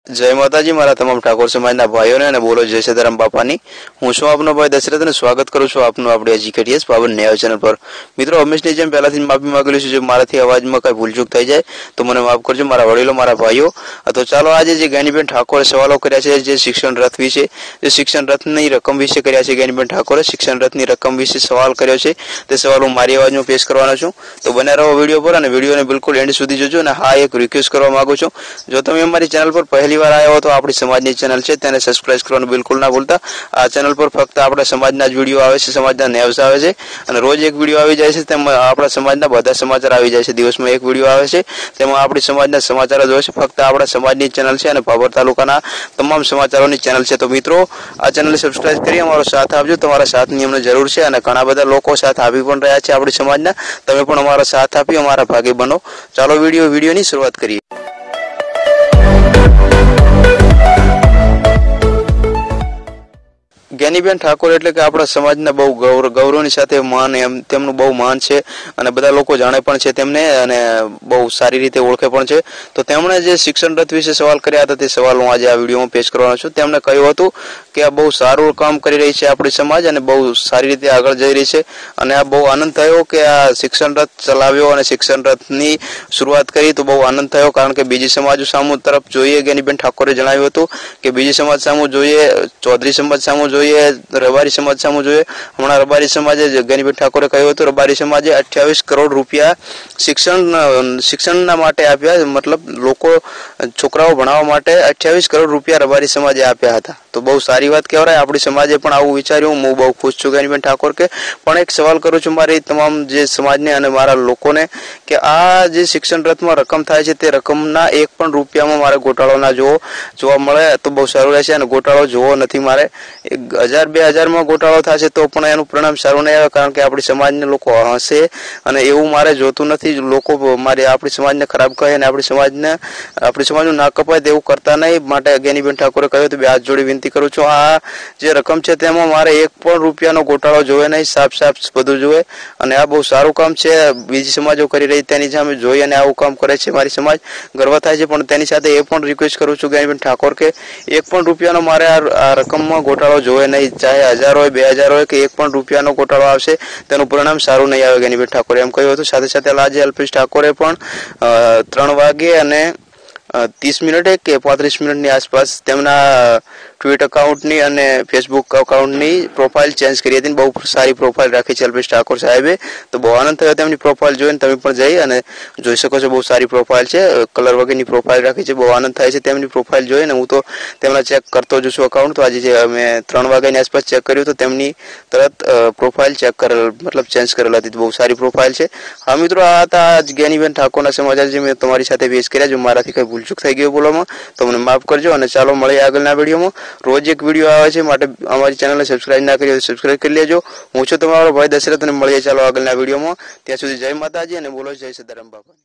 जय माताजी मारा तमाम ठाकोर समाजना भाईओ ने बोलो जय सीताराम बापानी। हूँ छुं आपनो भाई दशरथ ने स्वागत करूँ छुं आपनु आपणी एज्युकेटीएस पावर न्याय चैनल पर। मित्रों हमेशनी जेम पहेलाथी माफी मांगेली छे, जो माराथी अवाजमां काई भूलचूक थई जाय तो मने माफ करजो मारा वडीलो मारा भाईओ। तो चालो आज जे ज्ञानीबेन ठाकोरे सवालों कर्या छे जे शिक्षण रथ विषे, जे शिक्षण रथनी रकम विषे कर्या छे। ज्ञानीबेन ठाकोरे शिक्षण रथनी रकम विषे सवाल कर्यो छे, ते सवाल हूँ मारी अवाजमां पेश करवानो छुं। तो बने रहो विडियो पर अने विडियोने बिल्कुल एंड सुधी जोजो। अने हाँ, एक रिक्वेस्ट करवा मांगु छुं, जो तमे अमारी चेनल पर पहली वार आया हो तो आपणी समाजनी चेनल छे तेने सब्सक्राइब करवानुं बिल्कुल ना भूलता। आ चेनल पर फक्त आपणा समाजना ज विडियो आवे छे, समाजना न्यूज़ आवे छे अने रोज एक विडियो आवी जाय छे। तेमां आपणा समाजना बधा समाचार आवी जाय छे। दिवसमां एक विडियो आवे छे, तेमां आपणी समाजना समाचार ज होय छे। फक्त आपणा समाजनी चेनल छे अने भाभर तालुकाना तमाम समाचारोनी चेनल छे। तो मित्रों आ चेनल सब्सक्राइब करी अमारो साथ आपजो। तमारा साथनी अमने जरूर छे अने घणा बधा लोको साथ आपी पण रह्या छे आपणी समाजना। तमे पण अमारो साथ आपी अमारा भागी बनो। चालो विडियोनी शुरुआत करीए। ज्ञानीबेन ठाकोर एटले के आपणा समाजना बहु गौरवनी साथे मान एम तेमनुं बहु मान छे अने बधा लोको जाणे पण छे तेमने अने बहु सारी रीते ओळखे पण छे। तो तेमणे जे शिक्षण रथ विषे सवाल कर्या हता ते सवाल हूँ आज आ विडियोमां पेश करवानो छुं। तेमणे कह्युं हतुं के आ बहु सारुं काम करी रही छे आपणी समाज अने बहु सारी रीते आगळ जई रही छे अने आ बहु आनंद थयो के आ शिक्षण रथ चलाव्यो अने शिक्षण रथनी शुरुआत करी तो बहु आनंद थयो। कारण के बीजी समाज सामु तरफ जोईए ज्ञानीबेन ठाकोरे जणाव्युं हतुं के बीजी समाज सामु जोईए, चौधरी समाज सामु जोईए, रबारी समाज सामु जोईए। हमणां रबारी समाजे ज्ञानीबेन ठाकोरे कह्युं हतुं रबारी समाजे 28 करोड़ रुपया शिक्षणना माटे आप्या, मतलब लोको छोकराओ भणाववा माटे 28 करोड़ रुपया रबारी समाजे आप्या हता। तो बहु सारी बात कहेवाय। आपणी समाजे पण आवुं विचार्युं। हूँ बहु खुश छुं ज्ञानीबेन ठाकोर के पण एक सवाल करूं छुं मारी तमाम जे समाजने अने मारा लोकोने के आ जे शिक्षण रथमां रकम थाय छे ते रकमना एक पण रुपयामां मारे गोटाळो ना जोवा मळे तो बहु सारुं रहेशे अने गोटाळो जोવો નથી मारे। 1000-2000 में गोटाळो थशे तो पण एनुं परिणाम सारुं नहीं आवे। कारण के आपणी समाजने लोको हसे अने एवुं मारे जोतुं नथी। लोको मारे आपणी समाजने खराब कहे अने आपणी समाजनुं ना कपाय तेवुं करता नहीं। माटे ज्ञानीबेन ठाकोरे कह्युं तो बे हाथ जोड़ी विनती करूं छुं, आ जे रकम छे तेमां मारे एक पण रुपयानो गोटाळो जोवे नहीं, साफ बधुं जोवे। अने आ बहु सारुं काम छे। बीजी समाजो करी रही तेनी सामे जोई अने आवुं काम करे छे मारी समाज, गर्व थाय छे। पण तेनी साथे ए पण रिक्वेस्ट करूं छुं ज्ञानीबेन ठाकोर के एक पण रुपयानो मारे आ रकममां गोटाळो जोवे नहीं। चाहे 1000 होय, 2000 होय के एक पण रुपयानो गोटाळो आवशे तेनुं परिणाम सारुं नहीं आवे। ज्ञानीबेन ठाकोरे एम कह्युं हतुं। साथे साथे आज अल्पेश ठाकोरे पण 3 वागे अने 30 मिनिटे के 35 मिनिटनी आसपास तेमना ट्वीट अकाउंटनी अने फेसबुक अकाउंटनी प्रोफाइल चेन्ज करी हती। बहु सारी प्रोफाइल राखी छे अल्पेश ठाकोर साहेबे। तो बहु आनंद थयो तेमनी प्रोफाइल जोईने। तमे पण जई अने जोई शको छो। बहु सारी प्रोफाइल छे, कलर वगैरनी प्रोफाइल राखी छे। बहु आनंद थाय छे तेमनी प्रोफाइल जोईने। हूँ तो तेमना चेक करतो ज छुं अकाउंट। तो आज जे अमे 3 वाग्यानी आसपास चेक कर्युं तो तेमनी तरत प्रोफाइल चेक करेल, मतलब चेन्ज करेल हती। बहु सारी प्रोफाइल छे। हाँ मित्रों, आ हता आज ज्ञानीबेन ठाकोરના समाचार जे मैं तमारी साथे पेश कर्या। जो माराथी कई भूलचूक थई गई बोलवामां तो મને માફ કરજો। અને ચાલો મળીએ આગળના વિડીયોમાં। રોજ એક વિડીયો આવે છે, માટે અમારી ચેનલને સબસ્ક્રાઇબ ના કરી હોય તો સબસ્ક્રાઇબ કરી લેજો। હું છું તમારો ભાઈ દશરથ અને મળીએ ચાલો આગળના વિડીયોમાં। ત્યાં સુધી જય માતાજી અને બોલો જય સીતારામ બાપા।